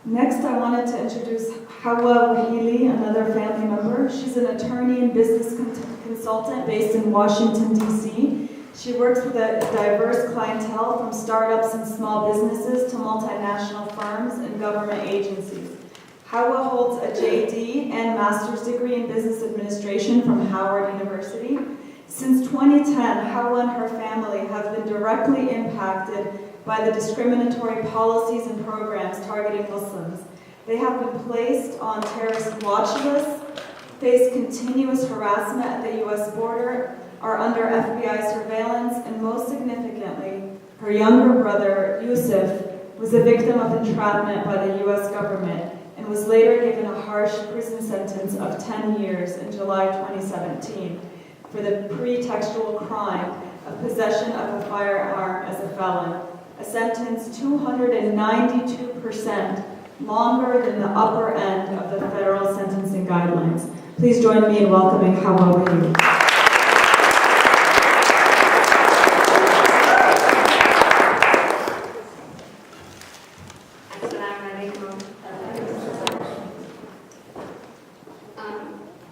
Next, I wanted to introduce Hawa Wehelie, another family member. She's an attorney and business consultant based in Washington, D.C. She works with a diverse clientele from startups and small businesses to multinational firms and government agencies. Hawa holds a JD and master's degree in business administration from Howard University. Since 2010, Hawa and her family have been directly impacted by the discriminatory policies and programs targeting Muslims. They have been placed on terrorist watch lists, face continuous harassment at the U.S. border, are under FBI surveillance, and most significantly, her younger brother, Yusuf, was a victim of entrapment by the U.S. government and was later given a harsh prison sentence of 10 years in July 2017 for the pretextual crime of possession of a firearm as a felon, a sentence 292% longer than the upper end of the federal sentencing guidelines. Please join me in welcoming Hawa Wehelie.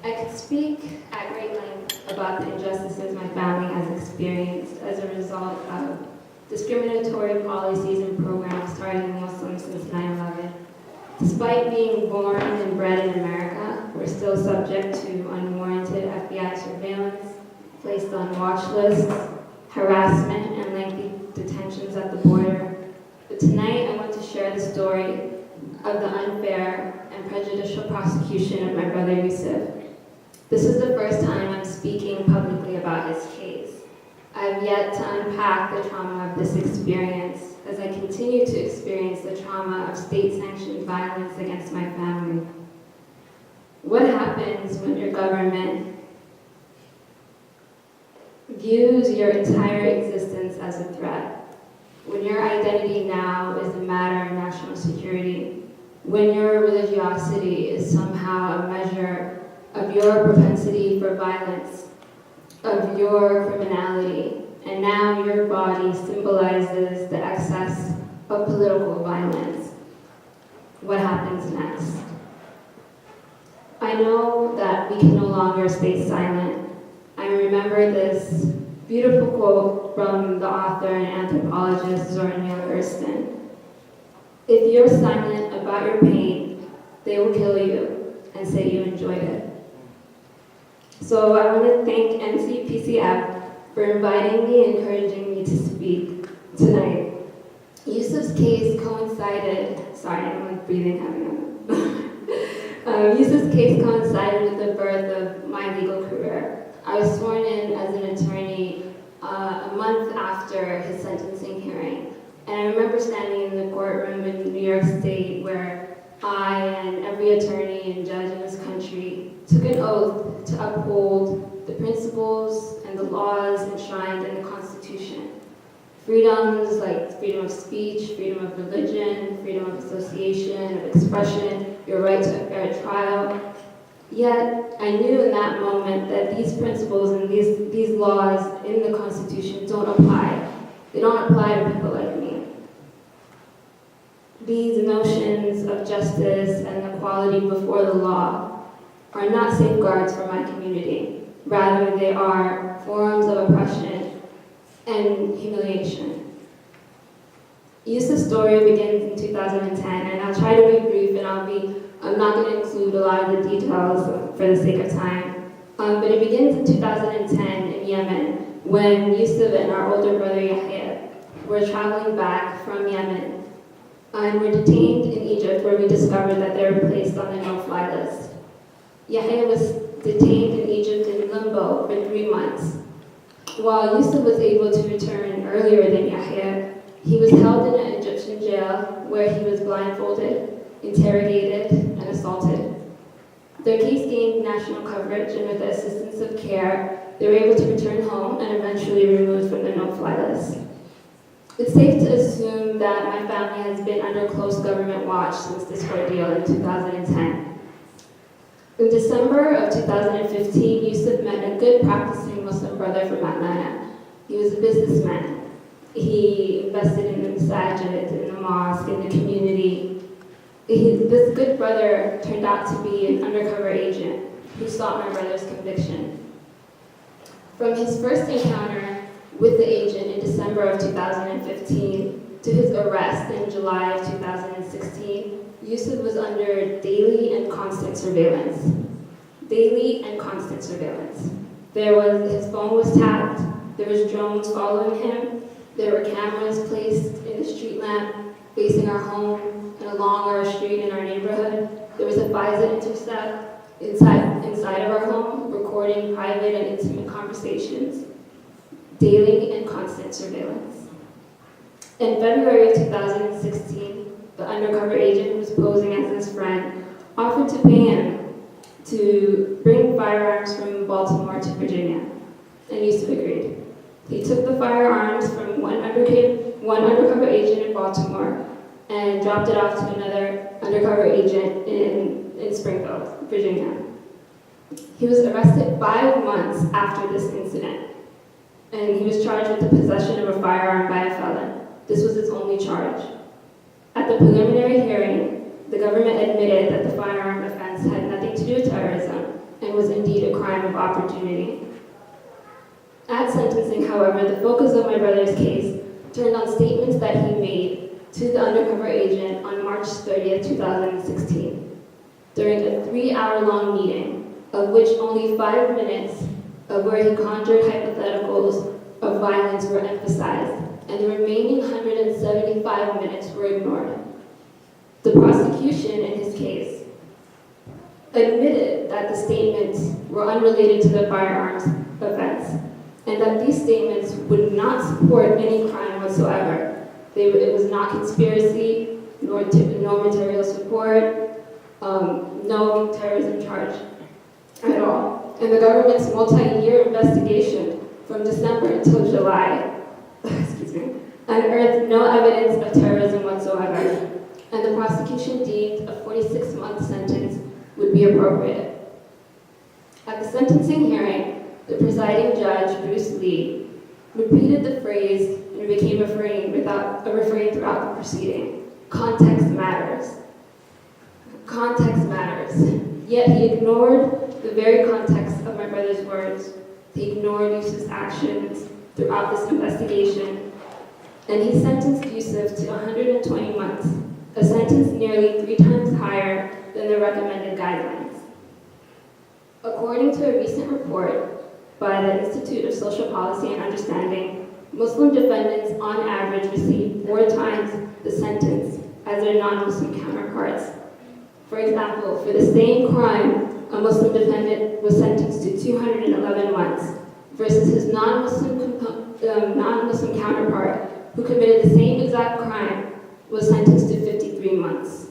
I could speak at great length about the injustices my family has experienced as a result of discriminatory policies and programs targeting Muslims since 9/11. Despite being born and bred in America, we're still subject to unwarranted FBI surveillance, placed on watch lists, harassment, and lengthy detentions at the border. But tonight, I want to share the story of the unfair and prejudicial prosecution of my brother Yusuf. This is the first time I'm speaking publicly about his case. I've yet to unpack the trauma of this experience as I continue to experience the trauma of state-sanctioned violence against my family. What happens when your government views your entire existence as a threat? When your identity now is a matter of national security? When your religiosity is somehow a measure of your propensity for violence, of your criminality, and now your body symbolizes the excess of political violence? What happens next? I know that we can no longer stay silent. I remember this beautiful quote from the author and anthropologist Zora Neale Hurston. If you're silent about your pain, they will kill you and say you enjoyed it. So I want to thank NCPCF for inviting me and encouraging me to speak tonight. Yusuf's case coincided, I'm breathing heavy on Yusuf's case coincided with the birth of my legal career. I was sworn in as an attorney a month after his sentencing hearing. And I remember standing in the courtroom in New York State where I and every attorney and judge in this country took an oath to uphold the principles and the laws enshrined in the Constitution. Freedoms like freedom of speech, freedom of religion, freedom of association, of expression, your right to a fair trial. Yet, I knew in that moment that these principles and these laws in the Constitution don't apply. They don't apply to people like me. These notions of justice and equality before the law are not safeguards for my community. Rather, they are forms of oppression and humiliation. Yusuf's story begins in 2010, and I'll try to be brief, and I'm not going to include a lot of the details for the sake of time. But it begins in 2010 in Yemen, when Yusuf and our older brother Yahya were traveling back from Yemen and were detained in Egypt, where we discovered that they were placed on the no-fly list. Yahya was detained in Egypt in limbo for 3 months. While Yusuf was able to return earlier than Yahya, he was held in an Egyptian jail where he was blindfolded, interrogated, and assaulted. Their case gained national coverage, and with the assistance of CARE, they were able to return home and eventually removed from the no-fly list. It's safe to assume that my family has been under close government watch since this ordeal in 2010. In December of 2015, Yusuf met a good practicing Muslim brother from Atlanta. He was a businessman. He invested in the masajid, in the mosque, in the community. This good brother turned out to be an undercover agent who sought my brother's conviction. From his first encounter with the agent in December of 2015 to his arrest in July of 2016, Yusuf was under daily and constant surveillance. Daily and constant surveillance. His phone was tapped, there was drones following him, there were cameras placed in the street lamp facing our home and along our street in our neighborhood. There was a FISA intercept inside of our home, recording private and intimate conversations. Daily and constant surveillance. In February of 2016, the undercover agent who was posing as his friend offered to pay him to bring firearms from Baltimore to Virginia, and Yusuf agreed. He took the firearms from one undercover agent in Baltimore and dropped it off to another undercover agent in Springfield, Virginia. He was arrested 5 months after this incident, and he was charged with the possession of a firearm by a felon. This was his only charge. At the preliminary hearing, the government admitted that the firearm offense had nothing to do with terrorism and was indeed a crime of opportunity. At sentencing, however, the focus of my brother's case turned on statements that he made to the undercover agent on March 30th, 2016, during a 3-hour-long meeting, of which only 5 minutes of where he conjured hypotheticals of violence were emphasized, and the remaining 175 minutes were ignored. The prosecution in his case admitted that the statements were unrelated to the firearms offense, and that these statements would not support any crime whatsoever. It was not conspiracy, no material support, no terrorism charge at all. And the government's multi-year investigation from December until July, unearthed no evidence of terrorism whatsoever, and the prosecution deemed a 46-month sentence would be appropriate. At the sentencing hearing, the presiding judge, Bruce Lee, repeated the phrase and it became a refrain throughout the proceeding. Context matters. Context matters. Yet he ignored the very context of my brother's words. He ignored Yusuf's actions throughout this investigation, and he sentenced Yusuf to 120 months, a sentence nearly 3 times higher than the recommended guidelines. According to a recent report by the Institute of Social Policy and Understanding, Muslim defendants on average receive 4 times the sentence as their non-Muslim counterparts. For example, for the same crime, a Muslim defendant was sentenced to 211 months versus his non-Muslim counterpart who committed the same exact crime was sentenced to 53 months.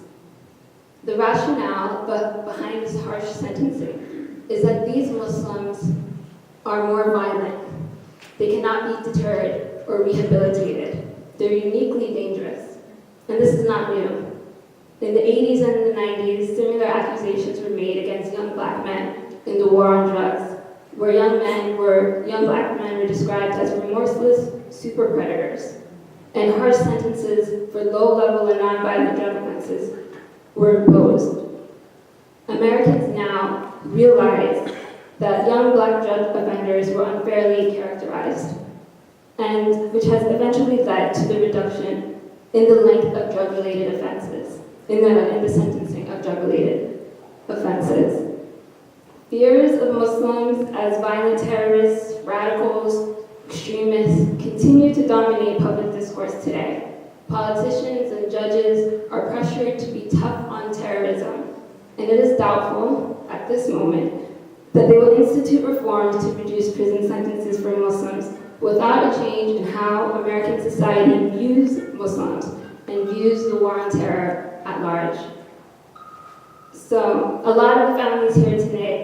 The rationale behind this harsh sentencing is that these Muslims are more violent. They cannot be deterred or rehabilitated. They're uniquely dangerous. And this is not new. In the 80s and the 90s, similar accusations were made against young black men in the war on drugs, where young black men were described as remorseless super predators, and harsh sentences for low-level and non-violent drug offenses were imposed. Americans now realize that young black drug offenders were unfairly characterized, and which has eventually led to the reduction in the length of drug-related offenses, in the sentencing of drug-related offenses. Fears of Muslims as violent terrorists, radicals, extremists continue to dominate public discourse today. Politicians and judges are pressured to be tough on terrorism, and it is doubtful, at this moment, that they will institute reforms to reduce prison sentences for Muslims without a change in how American society views Muslims and views the war on terror at large. So, a lot of the families here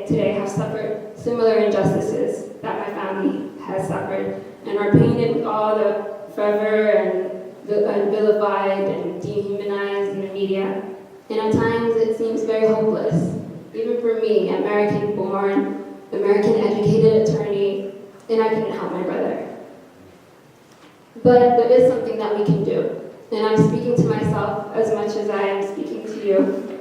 today have suffered similar injustices that my family has suffered and are painted with all the fervor and vilified and dehumanized in the media. And at times it seems very hopeless. Even for me, American-born, American-educated attorney, and I couldn't help my brother. But there is something that we can do. And I'm speaking to myself as much as I am speaking to to you.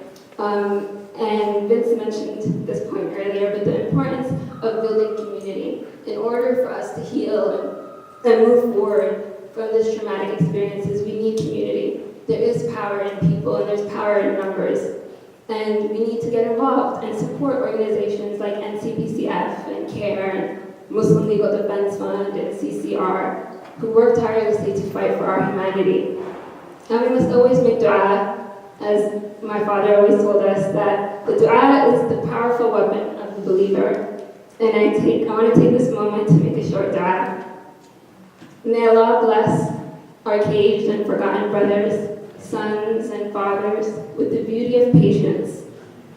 And Vince mentioned this point earlier, but the importance of building community. In order for us to heal and move forward from this traumatic experiences, we need community. There is power in people and there's power in numbers. And we need to get involved and support organizations like NCPCF and CARE and Muslim Legal Defense Fund and CCR, who work tirelessly to fight for our humanity. And we must always make dua, as my father always told us, that the dua is the powerful weapon of the believer. And I want to take this moment to make a short dua. May Allah bless our caged and forgotten brothers, sons and fathers with the beauty of patience,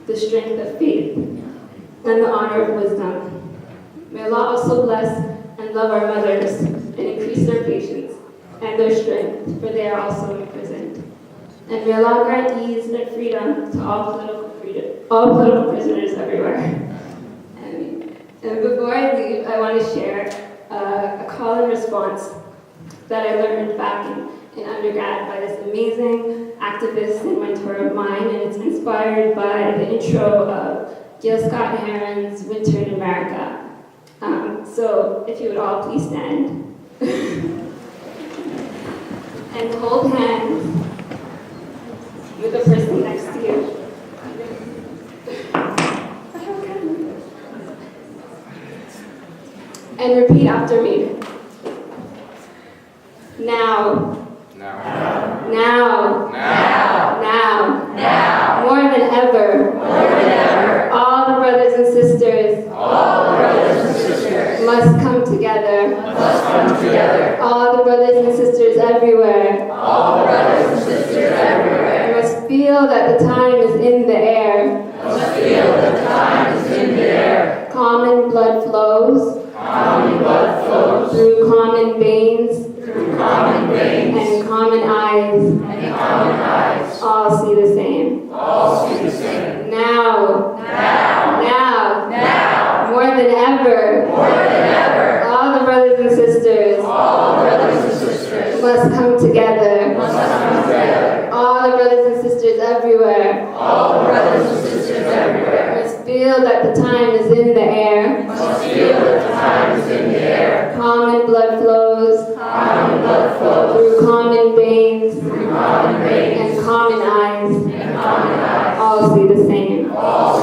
the strength of faith, and the honor of wisdom. May Allah also bless and love our mothers and increase their patience and their strength, for they are also imprisoned. And may Allah grant ease and freedom to all political prisoners everywhere. And before I leave, I want to share a call and response that I learned back in undergrad by this amazing activist and mentor of mine, and it's inspired by the intro of Gil Scott Heron's Winter in America. So if you would all please stand and hold hands with the person next to you. And repeat after me. Now. Now. Now. Now. Now. Now. More than ever. More than ever. All the brothers and sisters. All the brothers and sisters Must come together. must come together. All the brothers and sisters everywhere. All the brothers and sisters everywhere Must feel that the time is in the air. must feel that time is in the air. Common blood flows Common blood flows through common veins through common veins and common eyes. and common eyes. All see the same. All see the same. Now. Now. Now. Now. More than ever. More than ever. All the brothers and sisters All the brothers and sisters must come together. must come together. All the brothers and sisters everywhere All the brothers and sisters everywhere must feel that the time is in the air. must feel that the time is in the air. Common blood flows Common blood flows through common veins through common veins and common eyes. and common eyes. All see the same. All